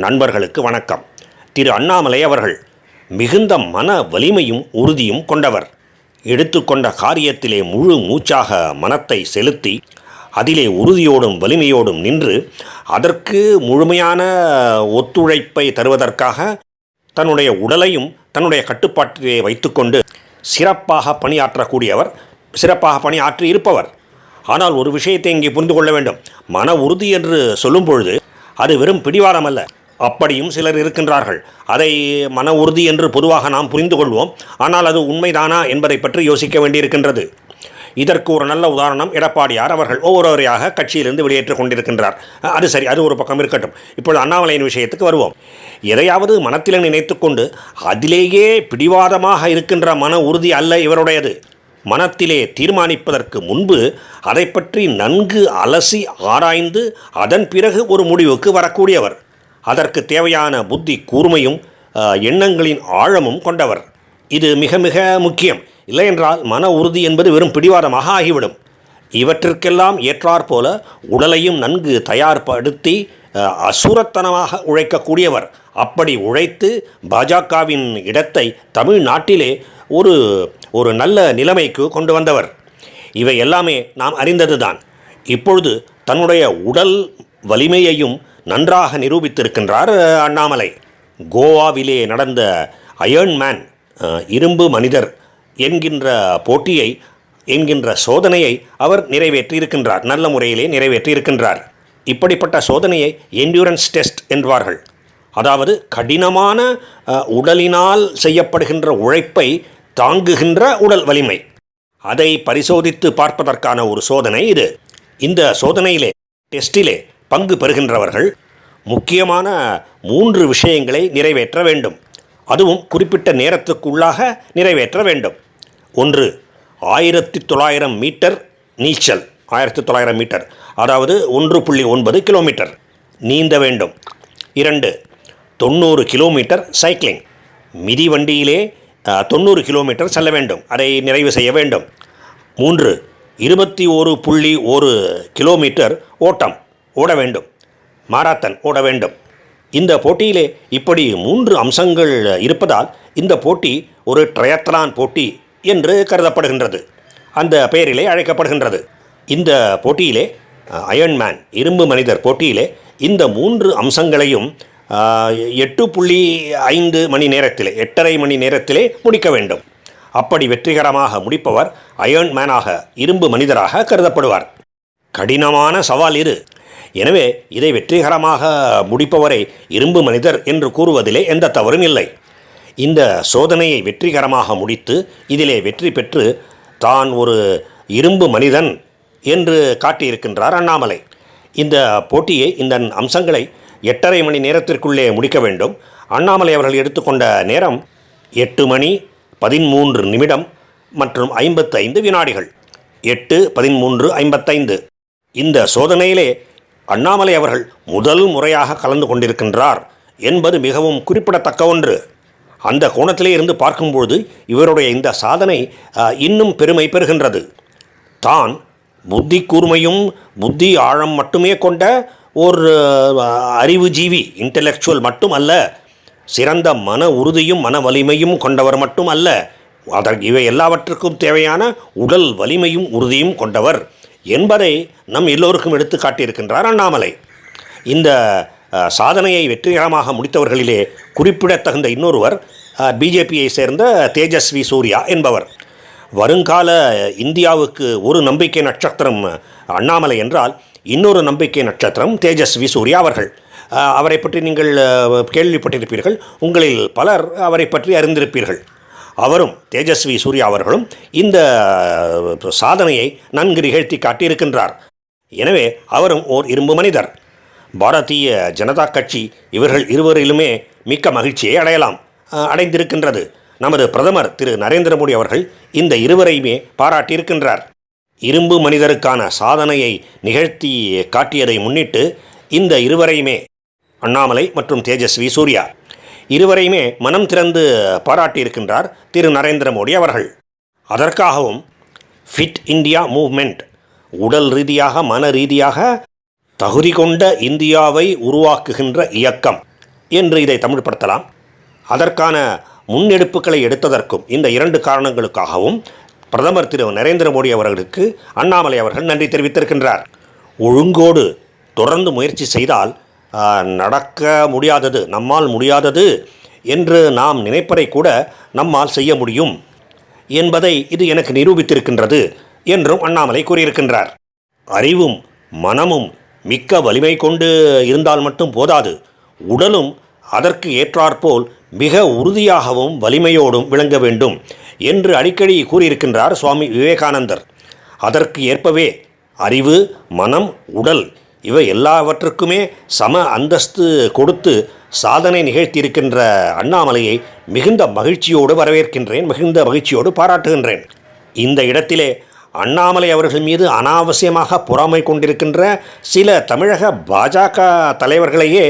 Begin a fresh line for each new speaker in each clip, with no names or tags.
நண்பர்களுக்கு வணக்கம். திரு அண்ணாமலை அவர்கள் மிகுந்த மன வலிமையும் உறுதியும் கொண்டவர். எடுத்துக்கொண்ட காரியத்திலே முழு மூச்சாக மனத்தை செலுத்தி அதிலே உறுதியோடும் வலிமையோடும் நின்று அதற்கு முழுமையான ஒத்துழைப்பை தருவதற்காக தன்னுடைய உடலையும் தன்னுடைய கட்டுப்பாட்டிலே வைத்துக்கொண்டு சிறப்பாக பணியாற்றக்கூடியவர், சிறப்பாக பணியாற்றி இருப்பவர். ஆனால் ஒரு விஷயத்தை இங்கே புரிந்து கொள்ள வேண்டும். மன உறுதி என்று சொல்லும் பொழுது அது வெறும் பிடிவாதம் அல்ல. அப்படியும் சிலர் இருக்கின்றார்கள். அதை மன உறுதி என்று பொதுவாக நாம் புரிந்து கொள்வோம். ஆனால் அது உண்மைதானா என்பதை பற்றி யோசிக்க வேண்டியிருக்கின்றது. இதற்கு ஒரு நல்ல உதாரணம் எடப்பாடியார் அவர்கள் ஒவ்வொருவரையாக கட்சியிலிருந்து வெளியேற்றிக் கொண்டிருக்கின்றார். அது சரி, அது ஒரு பக்கம் இருக்கட்டும். இப்பொழுது அண்ணாமலையின் விஷயத்துக்கு வருவோம். எதையாவது மனத்தில் நினைத்து கொண்டு அதிலேயே பிடிவாதமாக இருக்கின்ற மன உறுதி அல்ல இவருடையது. மனத்திலே தீர்மானிப்பதற்கு முன்பு அதை பற்றி நன்கு அலசி ஆராய்ந்து அதன் பிறகு ஒரு முடிவுக்கு வரக்கூடியவர். அதற்கு தேவையான புத்தி கூர்மையும் எண்ணங்களின் ஆழமும் கொண்டவர். இது மிக மிக முக்கியம். இல்லையென்றால் மன உறுதி என்பது வெறும் பிடிவாதமாக ஆகிவிடும். இவற்றிற்கெல்லாம் ஏற்றாற்போல உடலையும் நன்கு தயார்படுத்தி அசுரத்தனமாக உழைக்கக்கூடியவர். அப்படி உழைத்து பாஜகவின் இடத்தை தமிழ்நாட்டிலே ஒரு நல்ல நிலைமைக்கு கொண்டு வந்தவர். இவை எல்லாமே நாம் அறிந்ததுதான். இப்பொழுது தன்னுடைய உடல் வலிமையையும் நன்றாக நிரூபித்திருக்கின்றார் அண்ணாமலை. கோவாவிலே நடந்த அயர்ன் மேன், இரும்பு மனிதர் என்கின்ற சோதனையை அவர் நிறைவேற்றியிருக்கின்றார். நல்ல முறையிலே நிறைவேற்றியிருக்கின்றார். இப்படிப்பட்ட சோதனையை என்டியூரன்ஸ் டெஸ்ட் என்பார்கள். அதாவது கடினமான உடலினால் செய்யப்படுகின்ற உழைப்பை தாங்குகின்ற உடல் வலிமை, அதை பரிசோதித்து பார்ப்பதற்கான ஒரு சோதனை இது. இந்த சோதனையிலே, டெஸ்டிலே பங்கு பெறுகின்றவர்கள் முக்கியமான 3 விஷயங்களை நிறைவேற்ற வேண்டும். அதுவும் குறிப்பிட்ட நேரத்துக்குள்ளாக நிறைவேற்ற வேண்டும். 1, 1900 மீட்டர் நீச்சல். 1900 மீட்டர், அதாவது 1.9 கிலோமீட்டர் நீந்த வேண்டும். 2, 90 கிலோமீட்டர் சைக்கிளிங், மிதி வண்டியிலே 90 கிலோமீட்டர் செல்ல வேண்டும், அதை நிறைவு செய்ய வேண்டும். 3, 21.1 கிலோமீட்டர் ஓட வேண்டும், மாரத்தான் ஓட வேண்டும். இந்த போட்டியிலே இப்படி 3 அம்சங்கள் இருப்பதால் இந்த போட்டி ஒரு ட்ரையத்லான் போட்டி என்று கருதப்படுகின்றது. அந்த பெயரிலே அழைக்கப்படுகின்றது. இந்த போட்டியிலே, அயர்ன் மேன் இரும்பு மனிதர் போட்டியிலே, இந்த 3 அம்சங்களையும் 8.5 மணி நேரத்திலே, 8.5 மணி நேரத்திலே முடிக்க வேண்டும். அப்படி வெற்றிகரமாக முடிப்பவர் அயர்ன் மேனாக, இரும்பு மனிதராக கருதப்படுவார். கடினமான சவால் இது. எனவே இதை வெற்றிகரமாக முடிப்பவரை இரும்பு மனிதர் என்று கூறுவதிலே எந்த தவறும் இல்லை. இந்த சோதனையை வெற்றிகரமாக முடித்து இதிலே வெற்றி பெற்று தான் ஒரு இரும்பு மனிதன் என்று காட்டியிருக்கின்றார் அண்ணாமலை. இந்த போட்டியை, இந்த அம்சங்களை 8.5 மணி நேரத்திற்குள்ளே முடிக்க வேண்டும். அண்ணாமலை அவர்கள் எடுத்துக்கொண்ட நேரம் 8 மணி 13 நிமிடம் மற்றும் 55 வினாடிகள். 8:13:55. இந்த சோதனையிலே அண்ணாமலை அவர்கள் முதல் முறையாக கலந்து கொண்டிருக்கின்றார் என்பது மிகவும் குறிப்பிடத்தக்க ஒன்று. அந்த கோணத்திலே இருந்து பார்க்கும்பொழுது இவருடைய இந்த சாதனை இன்னும் பெருமை பெறுகின்றது. தான் புத்தி கூர்மையும் புத்தி ஆழம் மட்டுமே கொண்ட ஒரு அறிவுஜீவி, இன்டெலெக்சுவல் மட்டும் அல்ல, சிறந்த மன உறுதியும் மன வலிமையும் கொண்டவர் மட்டும் அல்ல, இவை எல்லாவற்றுக்கும் தேவையான உடல் வலிமையும் உறுதியும் கொண்டவர் என்பதை நம் எல்லோருக்கும் எடுத்து காட்டியிருக்கின்றார் அண்ணாமலை. இந்த சாதனையை வெற்றிகரமாக முடித்தவர்களிலே குறிப்பிடத்தகுந்த இன்னொருவர் பிஜேபியை சேர்ந்த தேஜஸ்வி சூர்யா என்பவர். வருங்கால இந்தியாவுக்கு ஒரு நம்பிக்கை நட்சத்திரம் அண்ணாமலை என்றால், இன்னொரு நம்பிக்கை நட்சத்திரம் தேஜஸ்வி சூர்யா அவர்கள். அவரை பற்றி நீங்கள் கேள்விப்பட்டிருப்பீர்கள். உங்களில் பலர் அவரை பற்றி அறிந்திருப்பீர்கள். அவரும், தேஜஸ்வி சூர்யா அவர்களும் இந்த சாதனையை நன்கு நிகழ்த்தி காட்டியிருக்கின்றார். எனவே அவரும் ஓர் இரும்பு மனிதர். பாரதிய ஜனதா கட்சி இவர்கள் இருவரிலுமே மிக்க மகிழ்ச்சியை அடைந்திருக்கின்றது. நமது பிரதமர் திரு நரேந்திர மோடி அவர்கள் இந்த இருவரையுமே பாராட்டியிருக்கின்றார். இரும்பு மனிதருக்கான சாதனையை நிகழ்த்தி காட்டியதை முன்னிட்டு இந்த இருவரையுமே, அண்ணாமலை மற்றும் தேஜஸ்வி சூர்யா இருவரையுமே மனம் திறந்து பாராட்டியிருக்கின்றார் திரு நரேந்திர மோடி அவர்கள். அதற்காகவும் ஃபிட் இந்தியா மூவ்மெண்ட், உடல் ரீதியாக மன ரீதியாக தகுதி கொண்ட இந்தியாவை உருவாக்குகின்ற இயக்கம், என்று இதை தமிழ்படுத்தலாம். அதற்கான முன்னெடுப்புகளை எடுத்ததற்கும் இந்த 2 காரணங்களுக்காகவும் பிரதமர் திரு நரேந்திர மோடி அவர்களுக்கு அண்ணாமலை அவர்கள் நன்றி தெரிவித்திருக்கின்றார். ஒழுங்கோடு தொடர்ந்து முயற்சி செய்தால் நடக்க முடியாதது, நம்மால் முடியாதது என்று நாம் நினைப்பதை கூட நம்மால் செய்ய முடியும் என்பதை இது எனக்கு நிரூபித்திருக்கின்றது என்றும் அண்ணாமலை கூறியிருக்கின்றார். அறிவும் மனமும் மிக்க வலிமை கொண்டு இருந்தால் மட்டும் போதாது, உடலும் அதற்கு ஏற்றாற்போல் மிக உறுதியாகவும் வலிமையோடும் விளங்க வேண்டும் என்று அடிக்கடி கூறியிருக்கின்றார் சுவாமி விவேகானந்தர். அதற்கு ஏற்பவே அறிவு, மனம், உடல் இவை எல்லாவற்றுக்குமே சம அந்தஸ்து கொடுத்து சாதனை நிகழ்த்தியிருக்கின்ற அண்ணாமலையை மிகுந்த மகிழ்ச்சியோடு வரவேற்கின்றேன், மிகுந்த மகிழ்ச்சியோடு பாராட்டுகின்றேன். இந்த இடத்திலே அண்ணாமலை அவர்கள் மீது அனாவசியமாக பொறாமை கொண்டிருக்கின்ற சில தமிழக பாஜக தலைவர்களையே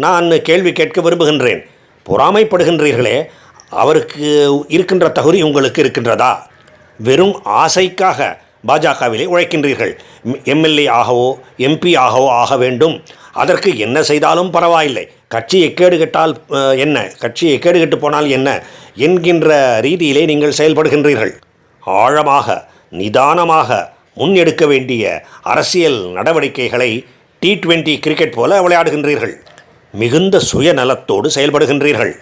நான் கேள்வி கேட்க விரும்புகின்றேன். பொறாமைப்படுகின்றீர்களே, அவருக்கு இருக்கின்ற தகுதி உங்களுக்கு இருக்கின்றதா? வெறும் ஆசைக்காக பாஜகவிலே உழைக்கின்றீர்கள். எம்எல்ஏ ஆகவோ எம்பி ஆகவோ ஆக வேண்டும், அதற்கு என்ன செய்தாலும் பரவாயில்லை, கட்சி எக்கேடு கெட்டால் என்ன, கட்சி எக்கேடு கெட்டு போனால் என்ன என்கின்ற ரீதியிலே நீங்கள் செயல்படுகின்றீர்கள். ஆழமாக நிதானமாக முன்னெடுக்க வேண்டிய அரசியல் நடவடிக்கைகளை T20 கிரிக்கெட் போல விளையாடுகின்றீர்கள். மிகுந்த சுயநலத்தோடு செயல்படுகின்றீர்கள்.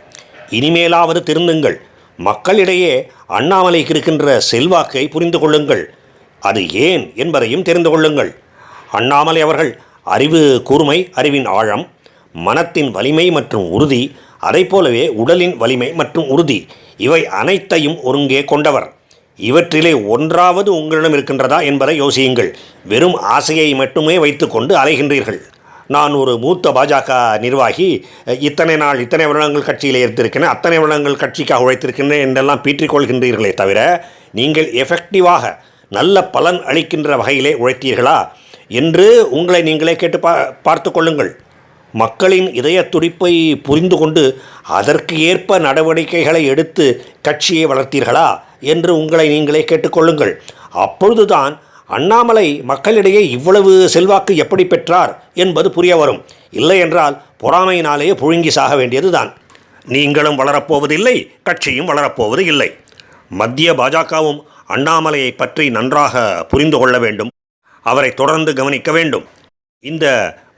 இனிமேலாவது திருந்துங்கள். மக்களிடையே அண்ணாமலைக்கு இருக்கின்ற செல்வாக்கை புரிந்து கொள்ளுங்கள். அது ஏன் என்பதையும் தெரிந்து கொள்ளுங்கள். அண்ணாமலை அவர்கள் அறிவு கூர்மை, அறிவின் ஆழம், மனத்தின் வலிமை மற்றும் உறுதி, அதைப்போலவே உடலின் வலிமை மற்றும் உறுதி, இவை அனைத்தையும் ஒருங்கே கொண்டவர். இவற்றிலே ஒன்றாவது உங்களிடம் இருக்கின்றதா என்பதை யோசியுங்கள். வெறும் ஆசையை மட்டுமே வைத்துக்கொண்டு அலைகின்றீர்கள். நான் ஒரு மூத்த பாஜக நிர்வாகி, இத்தனை நாள் இத்தனை வருடங்கள் கட்சியில் இருந்திருக்கிறேன், அத்தனை வருடங்கள் கட்சிக்காக உழைத்திருக்கின்றேன் என்றெல்லாம் பீற்றிக்கொள்கின்றீர்களே தவிர, நீங்கள் எஃபெக்டிவாக நல்ல பலன் அளிக்கின்ற வகையிலே உழைத்தீர்களா என்று உங்களை நீங்களே கேட்டு பார்த்து கொள்ளுங்கள். மக்களின் இதய துடிப்பை புரிந்து கொண்டு அதற்கு ஏற்ப நடவடிக்கைகளை எடுத்து கட்சியை வளர்த்தீர்களா என்று உங்களை நீங்களே கேட்டுக்கொள்ளுங்கள். அப்பொழுதுதான் அண்ணாமலை மக்களிடையே இவ்வளவு செல்வாக்கு எப்படி பெற்றார் என்பது புரிய வரும். இல்லை என்றால் பொறாமையினாலேயே புழுங்கி சாக வேண்டியதுதான். நீங்களும் வளரப்போவதில்லை, கட்சியும் வளரப்போவது இல்லை. மத்திய பாஜகவும் அண்ணாமலையை பற்றி நன்றாக புரிந்து கொள்ள வேண்டும், அவரை தொடர்ந்து கவனிக்க வேண்டும். இந்த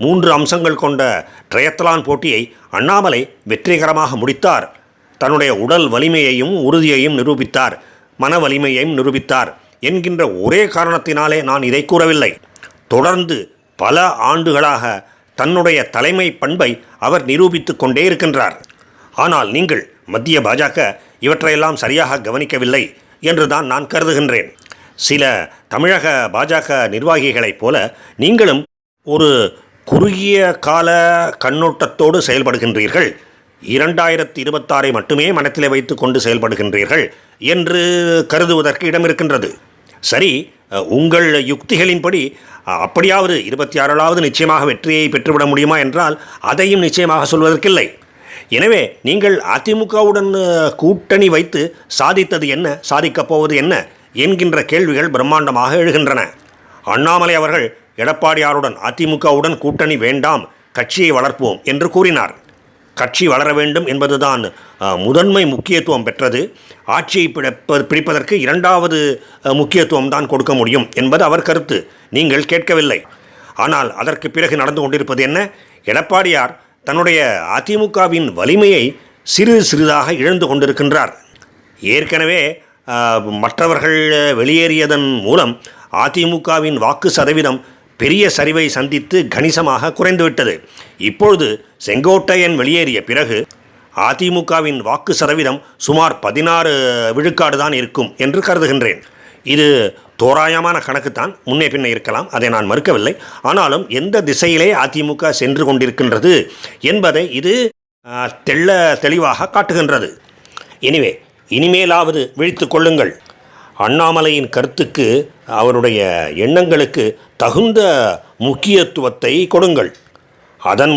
3 அம்சங்கள் கொண்ட ட்ரையத்லான் போட்டியை அண்ணாமலை வெற்றிகரமாக முடித்தார். தன்னுடைய உடல் வலிமையையும் உறுதியையும் நிரூபித்தார், மன வலிமையையும் நிரூபித்தார் என்கின்ற ஒரே காரணத்தினாலே நான் இதை கூறவில்லை. தொடர்ந்து பல ஆண்டுகளாக தன்னுடைய தலைமை பண்பை அவர் நிரூபித்து கொண்டே இருக்கின்றார். ஆனால் நீங்கள் மத்திய பாஜக இவற்றையெல்லாம் சரியாக கவனிக்கவில்லை என்றுதான் நான் கருதுகின்றேன். சில தமிழக பாஜக நிர்வாகிகளைப் போல நீங்களும் ஒரு குறுகிய கால கண்ணோட்டத்தோடு செயல்படுகின்றீர்கள். 2026 மட்டுமே மனத்திலே வைத்து கொண்டு செயல்படுகின்றீர்கள் என்று கருதுவதற்கு இடம் இருக்கின்றது. சரி, உங்கள் யுக்திகளின்படி அப்படியாவது 26வது நிச்சயமாக வெற்றியை பெற்றுவிட முடியுமா என்றால் அதையும் நிச்சயமாக சொல்வதற்கில்லை. எனவே நீங்கள் அதிமுகவுடன் கூட்டணி வைத்து சாதித்தது என்ன, சாதிக்கப் போவது என்ன என்கின்ற கேள்விகள் பிரம்மாண்டமாக எழுகின்றன. அண்ணாமலை அவர்கள் எடப்பாடியாருடன் அதிமுகவுடன் கூட்டணி வேண்டாம், கட்சியை வளர்ப்போம் என்று கூறினார். கட்சி வளர வேண்டும் என்பதுதான் முதன்மை முக்கியத்துவம் பெற்றது. ஆட்சியை பிடிப்பதற்கு 2வது முக்கியத்துவம் தான் கொடுக்க முடியும் என்பது அவர் கருத்து. நீங்கள் கேட்கவில்லை. ஆனால் அதற்கு பிறகு நடந்து கொண்டிருப்பது என்ன? எடப்பாடியார் தன்னுடைய அதிமுகவின் வலிமையை சிறிது சிறிதாக இழந்து கொண்டிருக்கின்றார். ஏற்கனவே மற்றவர்கள் வெளியேறியதன் மூலம் அதிமுகவின் வாக்கு சதவீதம் பெரிய சரிவை சந்தித்து கணிசமாக குறைந்துவிட்டது. இப்பொழுது செங்கோட்டையன் வெளியேறிய பிறகு அதிமுகவின் வாக்கு சதவீதம் சுமார் 16 விழுக்காடு தான் இருக்கும் என்று கருதுகின்றேன். இது தோராயமான கணக்குத்தான், முன்னே பின்னே இருக்கலாம், அதை நான் மறுக்கவில்லை. ஆனாலும் எந்த திசையிலே அதிமுக சென்று கொண்டிருக்கின்றது என்பதை இது தெளிவாக காட்டுகின்றது. எனவே இனிமேலாவது விழித்து கொள்ளுங்கள். அண்ணாமலையின் கருத்துக்கு, அவருடைய எண்ணங்களுக்கு தகுந்த முக்கியத்துவத்தை கொடுங்கள். அதன்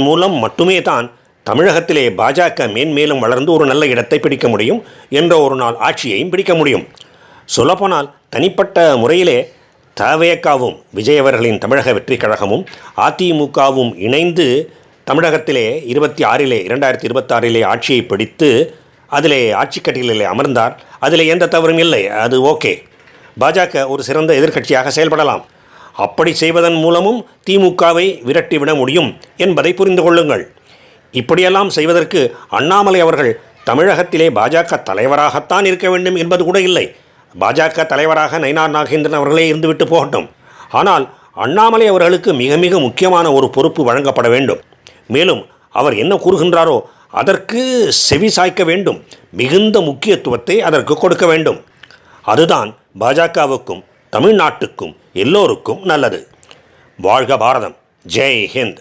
மூலம் மட்டுமே தான் தமிழகத்திலே பாஜக மேன்மேலும் வளர்ந்து ஒரு நல்ல இடத்தை பிடிக்க முடியும், என்ற ஒரு நாள் ஆட்சியையும் பிடிக்க முடியும். சொல்லப்போனால் தனிப்பட்ட முறையிலே தவேகாவும் விஜய் அவர்களின் தமிழக வெற்றி கழகமும் அதிமுகவும் இணைந்து தமிழகத்திலே 2026 ஆட்சியை பிடித்து அதிலே ஆட்சிக்கட்டிலே அமர்ந்தார். அதிலே எந்த தவறும் இல்லை, அது ஓகே. பாஜக ஒரு சிறந்த எதிர்க்கட்சியாக செயல்படலாம். அப்படி செய்வதன் மூலமும் திமுகவை விரட்டிவிட முடியும் என்பதை புரிந்து கொள்ளுங்கள். இப்படியெல்லாம் செய்வதற்கு அண்ணாமலை அவர்கள் தமிழகத்திலே பாஜக தலைவராகத்தான் இருக்க வேண்டும் என்பது கூட இல்லை. பாஜக தலைவராக நயினார் நாகேந்திரன் அவர்களே இருந்துவிட்டு போகட்டும். ஆனால் அண்ணாமலை அவர்களுக்கு மிக மிக முக்கியமான ஒரு பொறுப்பு வழங்கப்பட வேண்டும். மேலும் அவர் என்ன கூறுகின்றாரோ அதற்கு செவி சாய்க்க வேண்டும். மிகுந்த முக்கியத்துவத்தை அதற்கு கொடுக்க வேண்டும். அதுதான் பாஜகவுக்கும் தமிழ்நாட்டுக்கும் எல்லோருக்கும் நல்லது. வாழ்க பாரதம். ஜெய் ஹிந்த்.